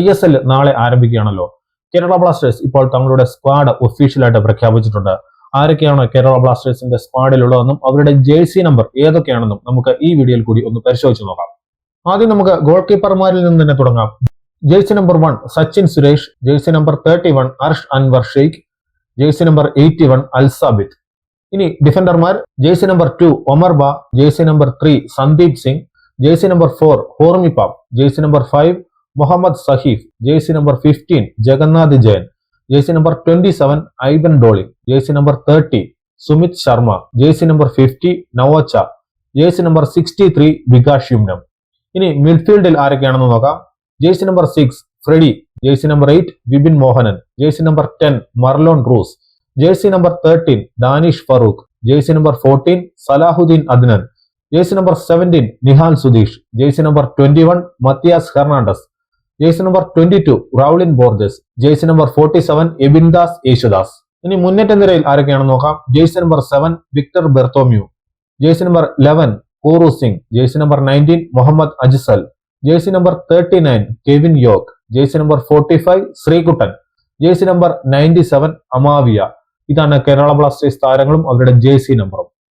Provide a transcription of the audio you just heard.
ISL നാളെ ആരംഭിക്കുകയാണല്ലോ. Kerala Blasters ഇപ്പോൾ തങ്ങളുടെ സ്ക്വാഡ് ഒഫീഷ്യലായിട്ട് പ്രഖ്യാപിച്ചിട്ടുണ്ട്. ആരൊക്കെയാണ് കേരള ബ്ലാസ്റ്റേഴ്സിന്റെ സ്ക്വാഡിലുള്ളതെന്നും അവരുടെ ജേഴ്സി നമ്പർ ഏതൊക്കെയാണെന്നും നമുക്ക് ഈ വീഡിയോയിൽ കൂടി ഒന്ന് പരിശോധിച്ച് നോക്കാം. ആദ്യം നമുക്ക് ഗോൾ കീപ്പർമാരിൽ നിന്ന് തന്നെ തുടങ്ങാം. Jersey number 1 Sachin Suresh, jersey number 31 Arsh Anwar Shaikh, jersey number 81 Alsabith. ഇനി ഡിഫൻഡർമാർ jersey number 2 Omar Bah, jersey number 3 Sandeep Singh, jersey number 4 Hormipam, jersey number 5 Muhammad Saheef, jersey number 15 Jagannath Jayan, jersey number 27 Aiban Dohling, jersey number 30 Sumit Sharma, jersey number 50 Naocha, jersey number 63 Vikash Yumnam. ഇനി മിഡ്ഫീൽഡിൽ ആരൊക്കെയാണെന്ന് നോക്കാം. Jersey number 6 Freddy, jersey number 8 Vipin Mohanan, jersey number 10 Marlon Roos, jersey number 13 Danish Farooq, jersey number 14 Salahudheen Adnan, jersey number 17 Nihal Sudeesh, jersey number 21 Matias Hernandez, jersey number 22 Rowllin Borges, jersey number 47 Ebindas Yesudas. ഇനി മുന്നേറ്റ നിരയിൽ ആരൊക്കെയാണെന്ന് നോക്കാം. Jersey number 7 Victor Bertomeu, jersey number 11 Korou Singh, jersey number 19 Muhammad Ajsal, jersey number 39 Kevin Yoke, jersey number 45 Sreekuttan, jersey number 97 Amavia. ഇതാണ് Kerala Blasters താരങ്ങളും അവരുടെ jersey നമ്പറും.